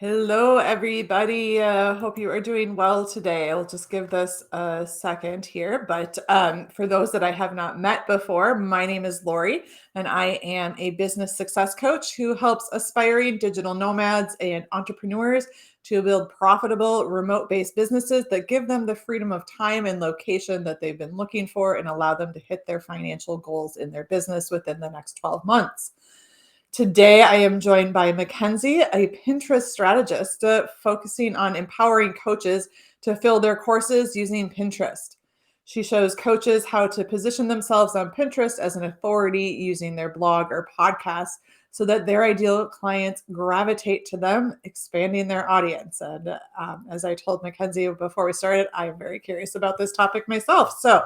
Hello, everybody. Hope you are doing well today. I'll just give this a second here. But for those that I have not met before, my name is Lori, and I am a business success coach who helps aspiring digital nomads and entrepreneurs to build profitable remote based businesses that give them the freedom of time and location that they've been looking for and allow them to hit their financial goals in their business within the next 12 months. Today, I am joined by Mackenzie, a Pinterest strategist, focusing on empowering coaches to fill their courses using Pinterest. She shows coaches how to position themselves on Pinterest as an authority using their blog or podcast so that their ideal clients gravitate to them, expanding their audience. And as I told Mackenzie before we started, I'm very curious about this topic myself. So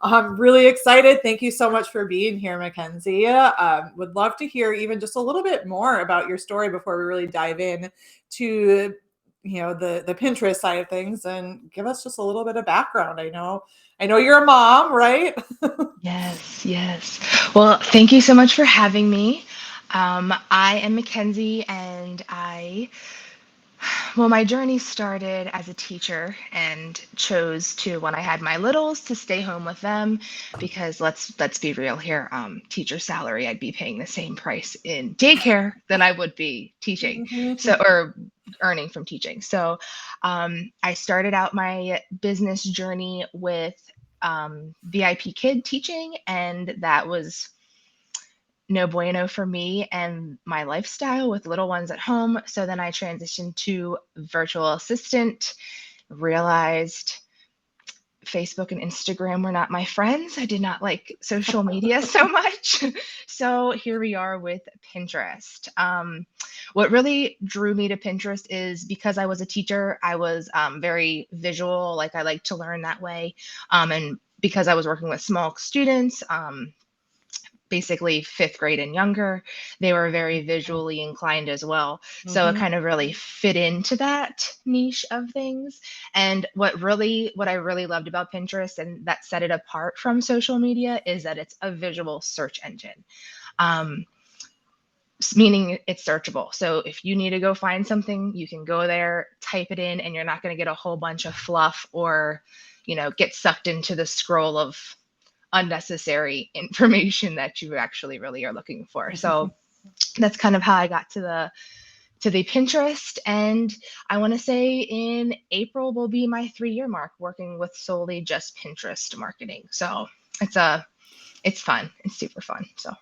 I'm really excited. Thank you so much for being here, Mackenzie. Would love to hear even just a little bit more about your story before we really dive in to the Pinterest side of things and give us just a little bit of background. I know you're a mom, right? Yes, yes. Well, thank you so much for having me. I am Mackenzie, and my journey started as a teacher and chose to, when I had my littles, to stay home with them because let's be real here, teacher salary, I'd be paying the same price in daycare than I would be teaching, Mhm. or earning from teaching. So, I started out my business journey with VIP kid teaching, and that was no bueno for me and my lifestyle with little ones at home. So then I transitioned to virtual assistant, realized Facebook and Instagram were not my friends. I did not like social media so much. So here we are with Pinterest. What really drew me to Pinterest is because I was a teacher, I was very visual, like I like to learn that way. And because I was working with small students, basically fifth grade and younger, they were very visually inclined as well. So it Mhm. kind of really fit into that niche of things. And what I really loved about Pinterest and that set it apart from social media is that it's a visual search engine. Um, Meaning it's searchable. So if you need to go find something, you can go there, type it in, and you're not going to get a whole bunch of fluff or, get sucked into the scroll of unnecessary information that you actually really are looking for. So that's kind of how I got to the Pinterest. And I want to say in April will be my 3-year mark working with solely just Pinterest marketing. So it's fun. It's super fun. So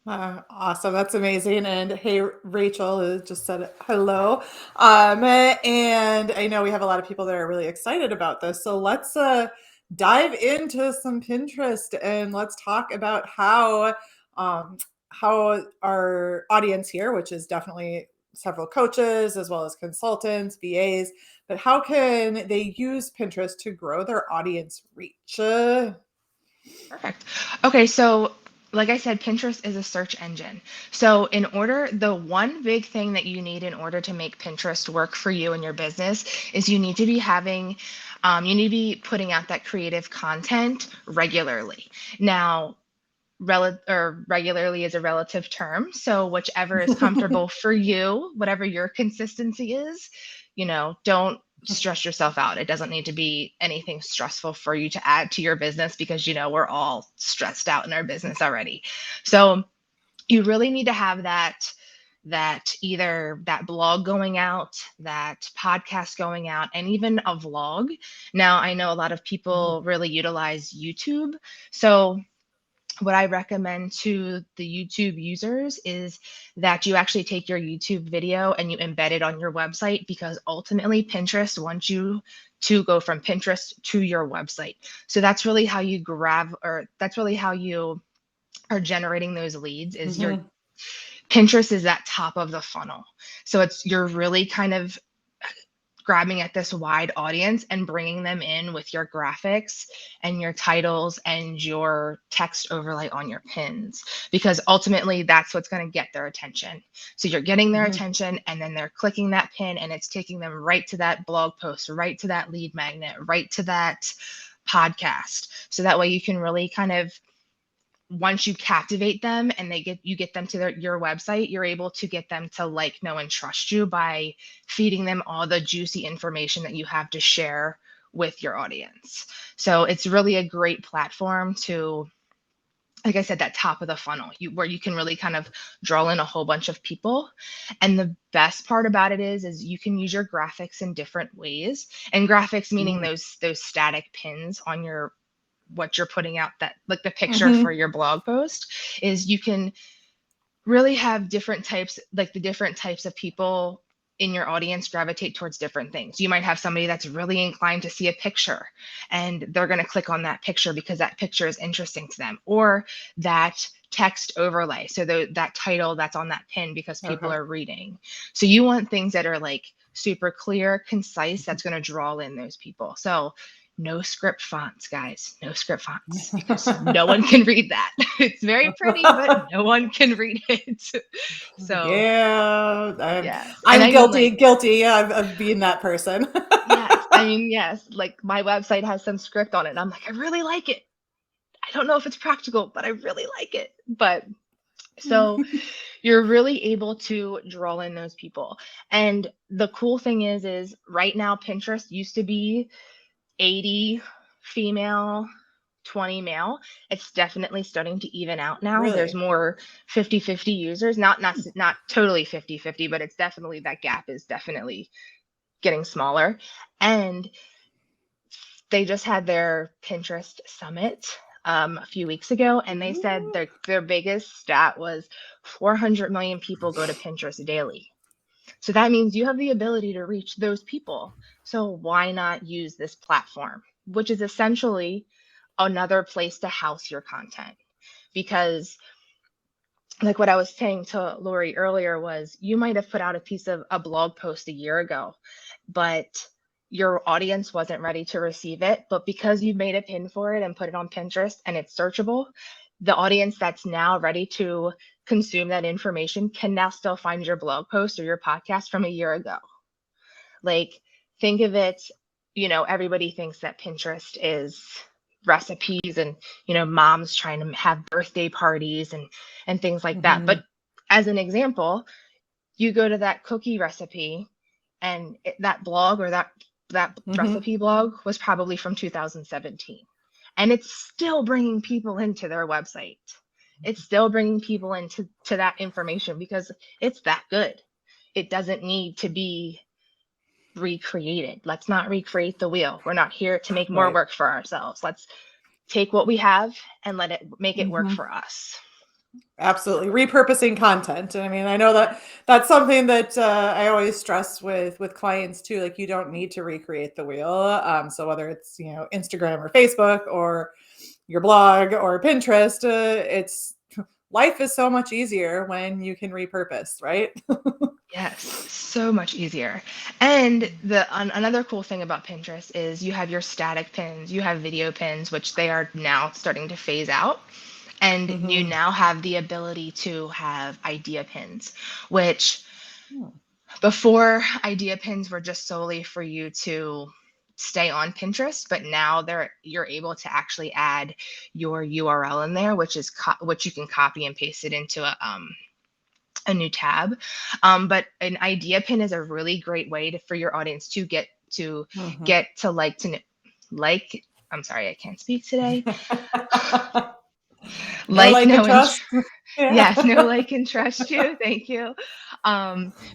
Awesome. That's amazing. And hey, Rachel just said hello. And I know we have a lot of people that are really excited about this. So let's dive into some Pinterest and let's talk about how our audience here, which is definitely several coaches as well as consultants, VAs, but how can they use Pinterest to grow their audience reach? perfect. Okay, so like I said, Pinterest is a search engine. So the one big thing that you need in order to make Pinterest work for you and your business is you need to be putting out that creative content regularly. Now, regularly is a relative term. So whichever is comfortable for you, whatever your consistency is, don't stress yourself out. It doesn't need to be anything stressful for you to add to your business because we're all stressed out in our business already. So you really need to have that either that blog going out, that podcast going out, and even a vlog. Now, I know a lot of people really utilize YouTube. So what I recommend to the YouTube users is that you actually take your YouTube video and you embed it on your website, because ultimately Pinterest wants you to go from Pinterest to your website. So that's really how you are generating those leads, is your Mhm. Pinterest is that top of the funnel. So you're really kind of grabbing at this wide audience and bringing them in with your graphics and your titles and your text overlay on your pins, because ultimately that's what's going to get their attention. So you're getting their Mhm. attention, and then they're clicking that pin, and it's taking them right to that blog post, right to that lead magnet, right to that podcast. So that way you can really kind of once you captivate them and you get them to your website, you're able to get them to like, know, and trust you by feeding them all the juicy information that you have to share with your audience. So it's really a great platform to, like I said, that top of the funnel, where you can really kind of draw in a whole bunch of people. And the best part about it is you can use your graphics in different ways. And graphics meaning those static pins on what you're putting out, that like the picture for your blog post, is you can really have different types, like the different types of people in your audience gravitate towards different things. You might have somebody that's really inclined to see a picture and they're going to click on that picture because that picture is interesting to them, or that text overlay. So that title that's on that pin because people are reading. So you want things that are like super clear, concise, that's going to draw in those people. So no script fonts, guys, no script fonts, because no one can read that. It's very pretty, but no one can read it. So yeah, yes. I'm guilty of being that person. Yes. I mean, yes, like my website has some script on it and I'm like, I really like it. I don't know if it's practical, but I really like it. But so you're really able to draw in those people. And the cool thing is right now Pinterest used to be 80 female, 20 male. It's definitely starting to even out now. Really? There's more 50-50 users, not totally 50-50, but it's definitely, that gap is definitely getting smaller. And they just had their Pinterest summit a few weeks ago, and they said their biggest stat was 400 million people go to Pinterest daily. So that means you have the ability to reach those people. So why not use this platform, which is essentially another place to house your content? Because like what I was saying to Lori earlier was, you might have put out a blog post a year ago, but your audience wasn't ready to receive it. But because you've made a pin for it and put it on Pinterest and it's searchable, the audience that's now ready to consume that information can now still find your blog post or your podcast from a year ago. Like, think of it, everybody thinks that Pinterest is recipes and, moms trying to have birthday parties and things like that. But as an example, you go to that cookie recipe and that blog or that recipe blog was probably from 2017. And it's still bringing people into their website. It's still bringing people into that information because it's that good. It doesn't need to be recreated. Let's not recreate the wheel. We're not here to make more work for ourselves. Let's take what we have and make it work for us. Absolutely. Repurposing content. I mean, I know that's something that I always stress with clients too. Like, you don't need to recreate the wheel. So whether it's, Instagram or Facebook or your blog or Pinterest, life is so much easier when you can repurpose, right? Yes, so much easier. And another cool thing about Pinterest is you have your static pins, you have video pins, which they are now starting to phase out. And you now have the ability to have idea pins, which before, idea pins were just solely for you to stay on Pinterest, but now you're able to actually add your URL in there, which you can copy and paste it into a new tab. But an idea pin is a really great way for your audience to get to like. I'm sorry, I can't speak today. And trust. Yes, know, like, and trust you. Thank you.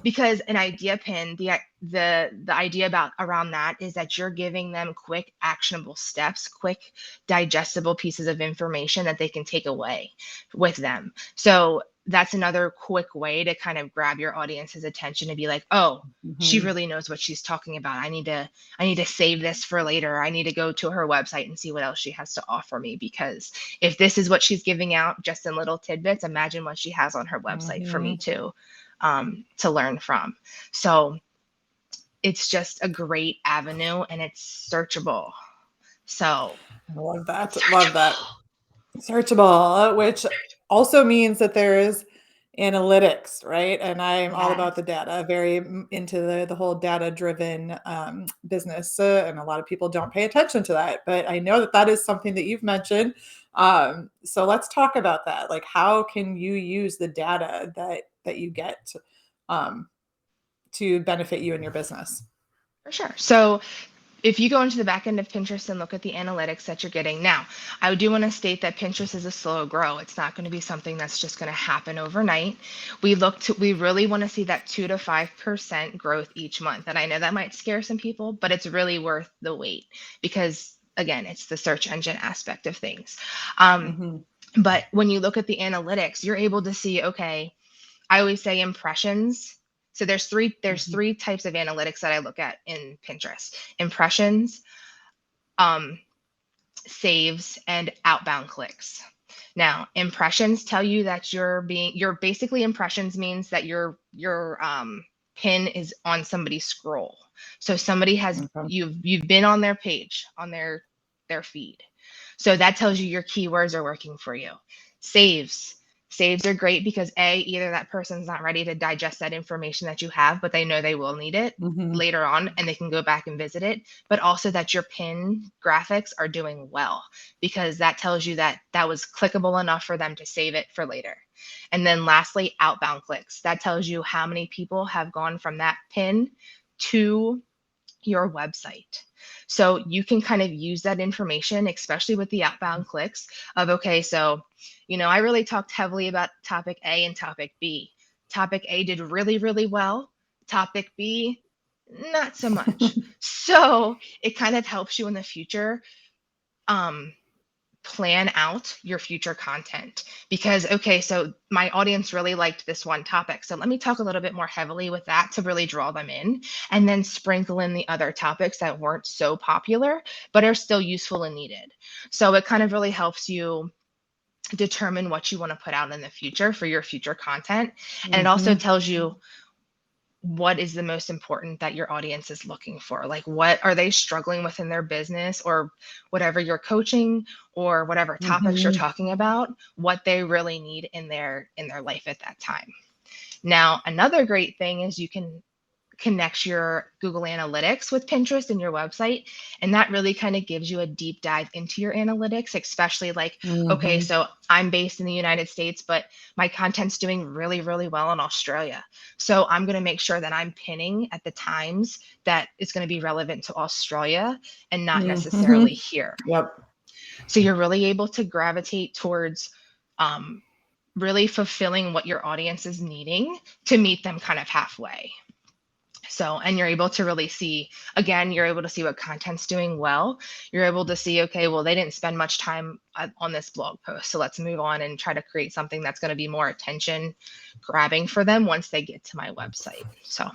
Because an idea pin, the idea around that is that you're giving them quick, actionable steps, quick, digestible pieces of information that they can take away with them. So that's another quick way to kind of grab your audience's attention and be like, oh, she really knows what she's talking about. I need to save this for later. I need to go to her website and see what else she has to offer me, because if this is what she's giving out just in little tidbits, imagine what she has on her website for me to learn from. So it's just a great avenue, and it's searchable. So I love that. Love that. Searchable, which also means that there is analytics, right? And I'm all about Yes, the data, very into the whole data driven business. And a lot of people don't pay attention to that. But I know that that is something that you've mentioned. So let's talk about that. Like, how can you use the data that you get um, to benefit you and your business? for sure. So if you go into the back end of Pinterest and look at the analytics that you're getting now, I do want to state that Pinterest is a slow grow. It's not going to be something that's just going to happen overnight. We really want to see that 2 to 5% growth each month. And I know that might scare some people, but it's really worth the wait because again, it's the search engine aspect of things. Um, Hmm. but when you look at the analytics, you're able to see, okay, I always say impressions. So Hmm. there's three types of analytics that I look at in Pinterest. Impressions, um, saves, and outbound clicks. Now, impressions tell you that you're basically impressions means that your pin is on somebody's scroll. So somebody has Okay. you've been on their page, on their feed. So that tells you your keywords are working for you. Saves. Saves are great because either that person's not ready to digest that information that you have, but they know they will need it Hmm. later on and they can go back and visit it, but also that your pin graphics are doing well because that tells you that that was clickable enough for them to save it for later. And then lastly, outbound clicks. That tells you how many people have gone from that pin to your website. So you can kind of use that information, especially with the outbound clicks of, okay, so, I really talked heavily about topic A and topic B. Topic A did really, really well. Topic B, not so much. So it kind of helps you in the future um, plan out your future content because okay, so my audience really liked this one topic, so let me talk a little bit more heavily with that to really draw them in, and then sprinkle in the other topics that weren't so popular but are still useful and needed. So it kind of really helps you determine what you want to put out in the future for your future content, and it also Hmm. tells you what is the most important that your audience is looking for, like what are they struggling with in their business or whatever you're coaching or whatever topics you're Hmm. talking about, what they really need in their life at that time. Now another great thing is you can connect your Google Analytics with Pinterest and your website. And that really kind of gives you a deep dive into your analytics, especially like, okay, Hmm. so I'm based in the United States, but my content's doing really, really well in Australia. So I'm going to make sure that I'm pinning at the times that it's going to be relevant to Australia and not Hmm. necessarily here. Yep. So you're really able to gravitate towards um, really fulfilling what your audience is needing to meet them kind of halfway. So, and you're able to really see, again, you're able to see what content's doing well. You're able to see, okay, well, they didn't spend much time on this blog post. So let's move on and try to create something that's going to be more attention grabbing for them once they get to my website. So,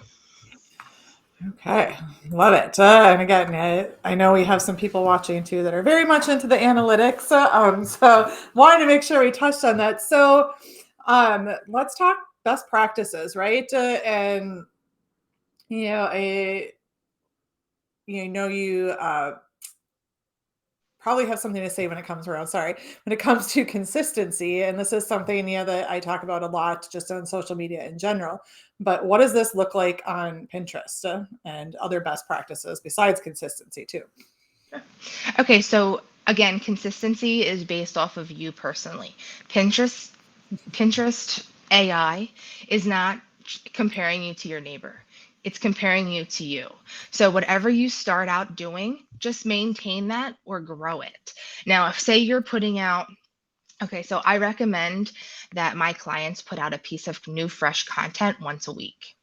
Okay, love it. And again, I know we have some people watching too that are very much into the analytics. So wanted to make sure we touched on that. So let's talk best practices, right? And I you probably have something to say when it comes around. Sorry, when it comes to consistency, and this is something that I talk about a lot just on social media in general. But what does this look like on Pinterest and other best practices besides consistency too? okay, so again, consistency is based off of you personally. Pinterest Pinterest AI is not comparing you to your neighbor. It's comparing you to you. So whatever you start out doing, just maintain that or grow it. Now, if say you're putting out, okay, so I recommend that my clients put out a piece of new fresh content once a week.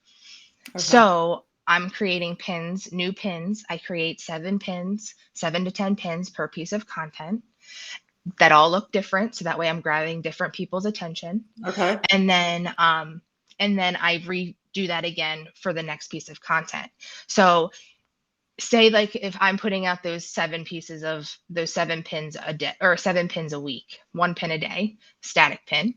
Okay. So I'm creating pins, new pins. I create 7 pins, 7 to 10 pins per piece of content that all look different. So that way I'm grabbing different people's attention, Okay. and then I redo that again for the next piece of content. So say like if I'm putting out those 7 pins a day or 7 pins a week, 1 pin a day, static pin,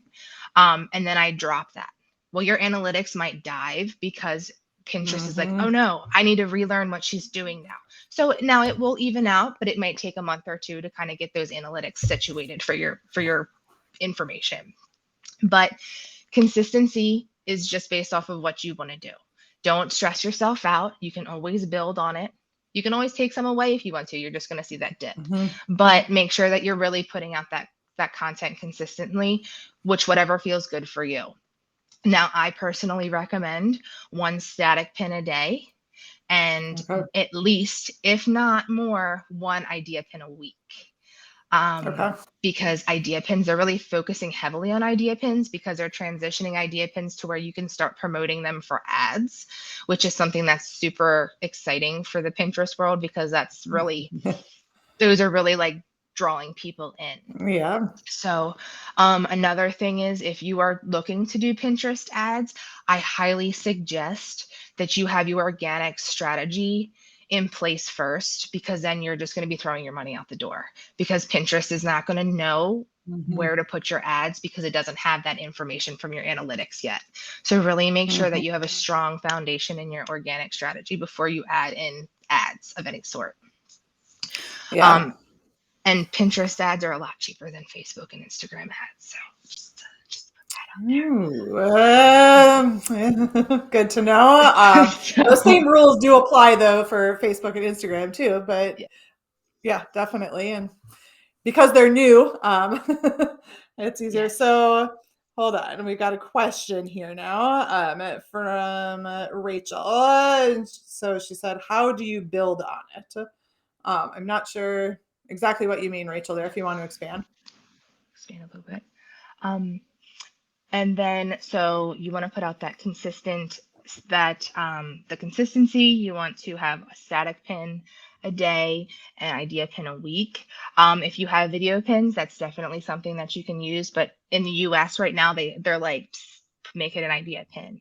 and then I drop that. Well, your analytics might dive because Pinterest is like, oh Hmm. no, I need to relearn what she's doing now. So now it will even out, but it might take a month or two to kind of get those analytics situated for your information. But Consistency is just based off of what you want to do. Don't stress yourself out. You can always build on it. You can always take some away if you want to. You're just going to see that dip. Mhm. But make sure that you're really putting out that content consistently, which whatever feels good for you. Now, I personally recommend one static pin a day and Okay. at least, if not more, one idea pin a week. Okay. Because idea pins are really focusing heavily on idea pins because they're transitioning idea pins to where you can start promoting them for ads, which is something that's super exciting for the Pinterest world because that's really, those are really like drawing people in. Yeah. So another thing is if you are looking to do Pinterest ads, I highly suggest that you have your organic strategy in place first, because then you're just going to be throwing your money out the door because Pinterest is not going to know Mhm. where to put your ads because it doesn't have that information from your analytics yet. So really make sure that Mhm. you have a strong foundation in your organic strategy before you add in ads of any sort. Yeah. Um, and Pinterest ads are a lot cheaper than Facebook and Instagram ads. So just put Ooh, good to know. that out there. Those same rules do apply though for Facebook and Instagram too, but Yeah. yeah, definitely. And because they're new, it's easier. Yes. So hold on, we got a question here now from Rachel. So she said, "How do you build on it?" I'm not sure exactly what you mean, Rachel. There, if you want to expand. Expand a little bit. Um, and then so you want to put out that the consistency. You want to have a static pin a day, an idea pin a week. If you have video pins, that's definitely something that you can use. But in the US right now, they're like, make it an idea pin.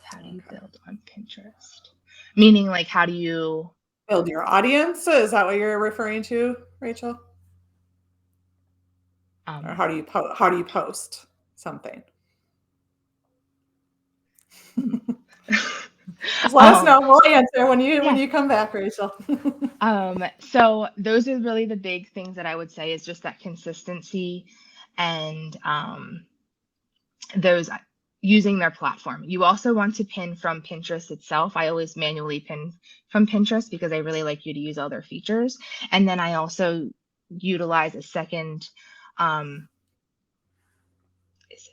How do you Okay. build on Pinterest? Meaning, like, how do you Build your audience. Is that what you're referring to, Rachel? Or um, how do you post something? Just let us um, know. We'll answer when yeah. you come back, Rachel. So those are really the big things that I would say is just that consistency and those using their platform. You also want to pin from Pinterest itself. I always manually pin from Pinterest because I really like you to use all their features. And then I also utilize a second, um, is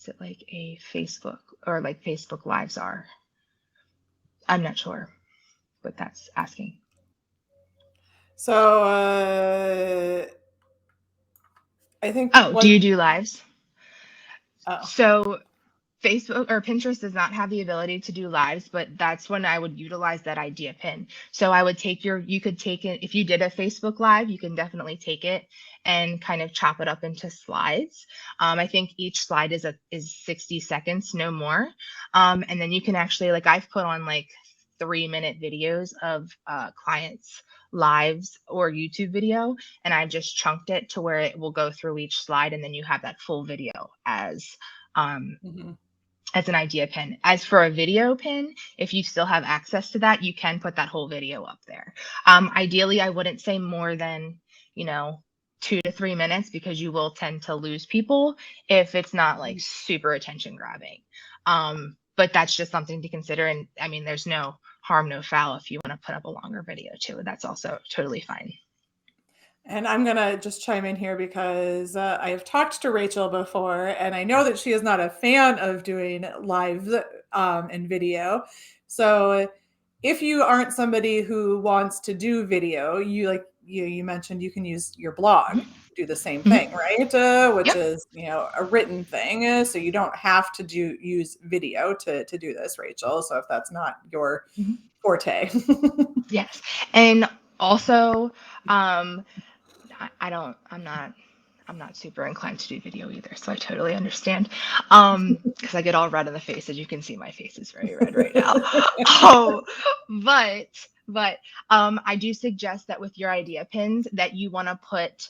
it like a Facebook or like Facebook Lives are? I'm not sure what that's asking. So I think Oh, do what you do lives? oh So Facebook or Pinterest does not have the ability to do lives, but that's when I would utilize that idea pin. So I would you could take it, if you did a Facebook live, you can definitely take it and kind of chop it up into slides. I think each slide is 60 seconds, no more. And then you can actually, like I've put on like 3-minute videos of clients lives or YouTube video, and I just chunked it to where it will go through each slide, and then you have that full video um, mhm. as an idea pin. As for a video pin, if you still have access to that, you can put that whole video up there. Ideally, I wouldn't say more than, 2 to 3 minutes because you will tend to lose people if it's not like super attention grabbing. But that's just something to consider. And I mean, there's no harm, no foul if you want to put up a longer video too. That's also totally fine. And I'm going to just chime in here because I have talked to Rachel before, and I know that she is not a fan of doing live and video. So if you aren't somebody who wants to do video, you mentioned you can use your blog Mm-hmm. to do the same Mm-hmm. thing, right? Which Yep. is a written thing, so you don't have to use video to do this, Rachel. So if that's not your Mm-hmm. forte. Yes. And also, um, I'm not super inclined to do video either, so I totally understand. Because I get all red in the face, as you can see, my face is very red right now. Oh, but But I do suggest that with your idea pins that you want to put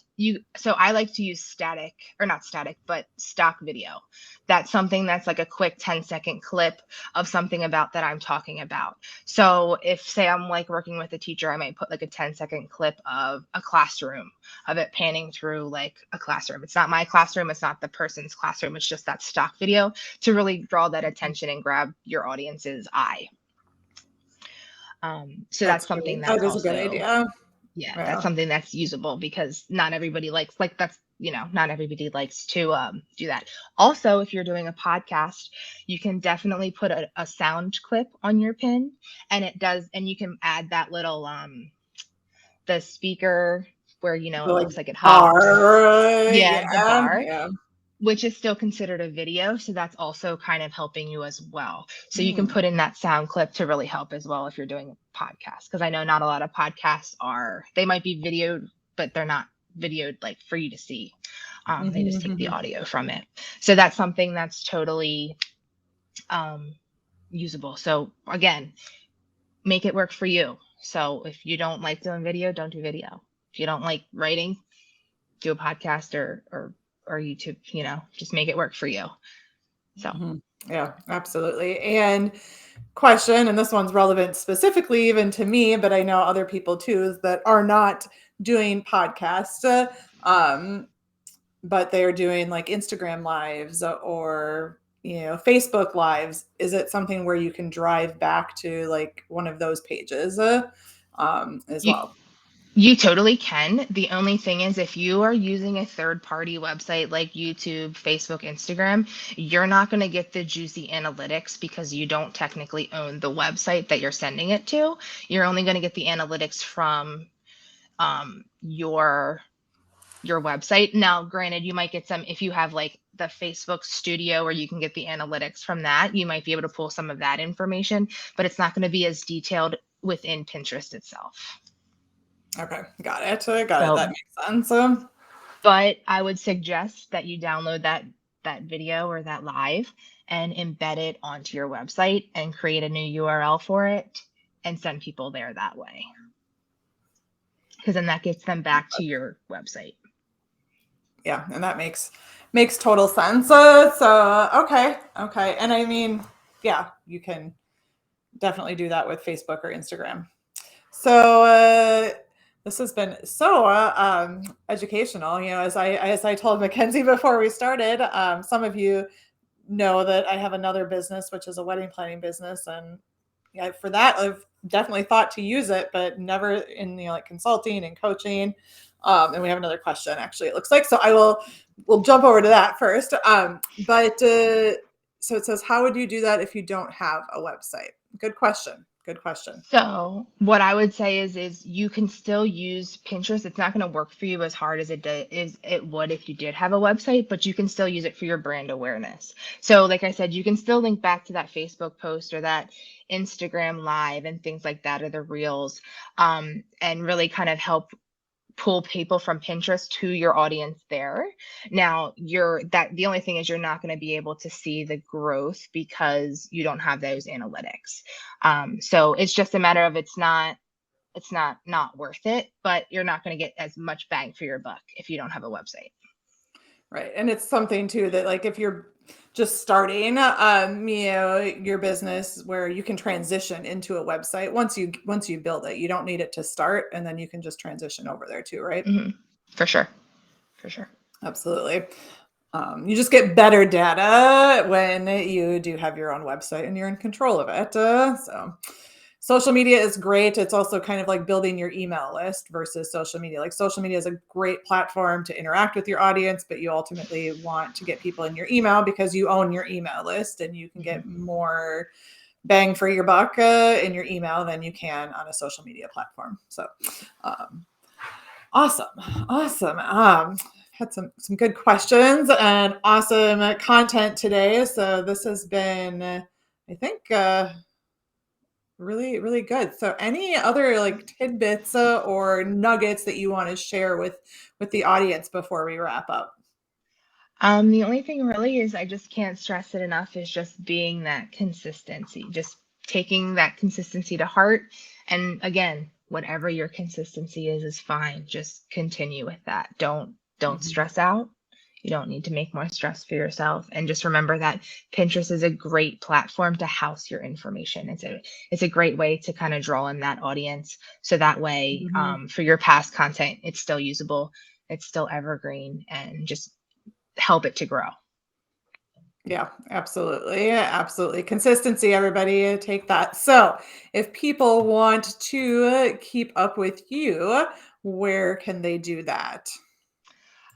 so I like to use static, or not static, but stock video. That's something that's like a quick 10-second clip of something about that I'm talking about. So if, say, I'm like working with a teacher, I might put like a 10-second clip of a classroom, of it panning through like a classroom. It's not my classroom, it's not the person's classroom, it's just that stock video to really draw that attention and grab your audience's eye. So That's that's something great. That that's is a good also, idea. yeah, that's Yeah. something that's usable because not everybody likes, like, that's, not everybody likes to do that. Also, if you're doing a podcast, you can definitely put a sound clip on your pin, and you can add that little the speaker where The, it like, looks like it hops. bar, Yeah, the yeah, bar, yeah. which is still considered a video. So that's also kind of helping you as well. So you can Hmm. put in that sound clip to really help as well if you're doing a podcast. Because I know not a lot of podcasts they might be videoed, but they're not videoed like for you to see. They just take the Hmm. audio from it. So that's something that's totally usable. So again, make it work for you. So if you don't like doing video, don't do video. If you don't like writing, do a podcast or YouTube, just make it work for you. So Hmm. Yeah, absolutely. And question, and this one's relevant specifically even to me, but I know other people too that are not doing podcasts, but they're doing like Instagram lives or Facebook lives. Is it something where you can drive back to like one of those pages as you well? you totally can. The only thing is if you are using a third party website like YouTube, Facebook, Instagram, you're not going to get the juicy analytics because you don't technically own the website that you're sending it to. You're only going to get the analytics from your website. Now, granted, you might get some if you have like the Facebook Studio where you can get the analytics from that. You might be able to pull some of that information, but it's not going to be as detailed within Pinterest itself. Okay, got it. Got it. That So, makes sense. but I would suggest that you download that video or that live and embed it onto your website and create a new URL for it and send people there that way. Because then that gets them back to your website. Yeah, and that makes total sense. Okay, and I mean, yeah, you can definitely do that with Facebook or Instagram. So this has been so educational. As I told Mackenzie before we started, some of you know that I have another business, which is a wedding planning business, and yeah, for that I've definitely thought to use it, but never in like consulting and coaching. And we have another question, actually. It looks like so. We'll jump over to that first. But so it says, how would you do that if you don't have a website? Good question. Good question. So what I would say is you can still use Pinterest. It's not going to work for you as hard as it would if you did have a website, but you can still use it for your brand awareness. So like I said, you can still link back to that Facebook post or that Instagram live and things like that, or the reels, and really kind of help pull people from Pinterest to your audience there. Now, the only thing is you're not going to be able to see the growth because you don't have those analytics. So it's just a matter of it's not worth it, but you're not going to get as much bang for your buck if you don't have a website. Right. And it's something too that like if you're just starting your business where you can transition into a website once you build it. You don't need it to start and then you can just transition over there too, right? Hmm. For sure. For sure. Absolutely. You just get better data when you do have your own website and you're in control of it. So social media is great. It's also kind of like building your email list versus social media. Like social media is a great platform to interact with your audience, but you ultimately want to get people in your email because you own your email list and you can Hmm. get more bang for your buck in your email than you can on a social media platform. So um, awesome. Awesome. Had some good questions and awesome content today. So this has been, I think, really, really good. So any other like tidbits or nuggets that you want to share with the audience before we wrap up? The only thing really is I just can't stress it enough is just being that consistency. Just taking that consistency to heart. And again, whatever your consistency is fine. Just continue with that. Don't Mhm. stress out. You don't need to make more stress for yourself. And just remember that Pinterest is a great platform to house your information. It's a great way to kind of draw in that audience. So that way, Mhm. for your past content, it's still usable, it's still evergreen, and just help it to grow. Yeah, absolutely. Absolutely. Consistency, everybody, take that. So, if people want to keep up with you, where can they do that?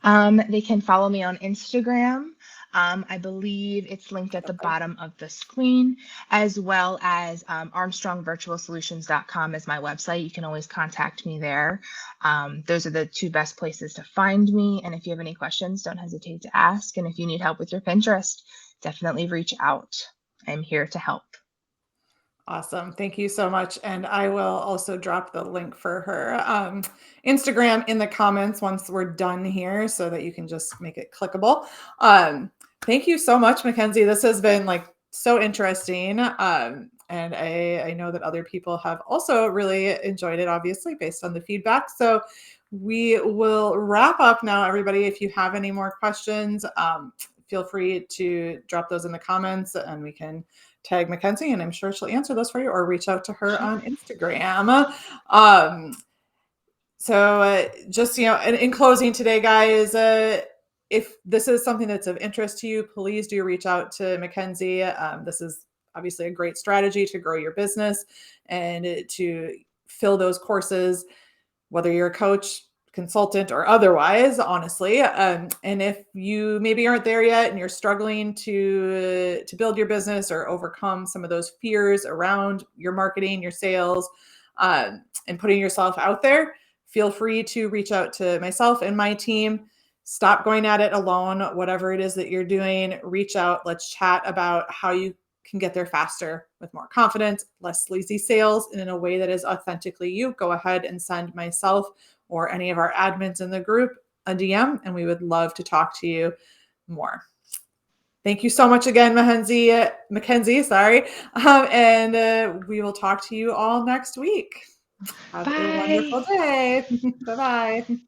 They can follow me on Instagram. I believe it's linked at the Okay. bottom of the screen, as well as ArmstrongVirtualSolutions.com is my website. You can always contact me there. Those are the two best places to find me. And if you have any questions, don't hesitate to ask. And if you need help with your Pinterest, definitely reach out. I'm here to help. Awesome. Thank you so much. And I will also drop the link for her Instagram in the comments once we're done here so that you can just make it clickable. Um, Thank you so much, Mackenzie. This has been like so interesting. And I know that other people have also really enjoyed it, obviously, based on the feedback. So we will wrap up now, everybody. If you have any more questions, feel free to drop those in the comments and we can tag Mackenzie, and I'm sure she'll answer those for you, or reach out to her Sure. on Instagram. Um, just in closing today, guys, if this is something that's of interest to you, please do reach out to Mackenzie. This is obviously a great strategy to grow your business and to fill those courses, whether you're a coach, consultant, or otherwise, honestly. And if you maybe aren't there yet and you're struggling to build your business or overcome some of those fears around your marketing, your sales, and putting yourself out there, feel free to reach out to myself and my team. Stop going at it alone. Whatever it is that you're doing, reach out. Let's chat about how you can get there faster with more confidence, less sleazy sales, and in a way that is authentically you. Go ahead and send myself or any of our admins in the group a DM, and we would love to talk to you more. Thank you so much again, Mackenzie, sorry. And we will talk to you all next week. Have a Bye. wonderful day. Bye-bye.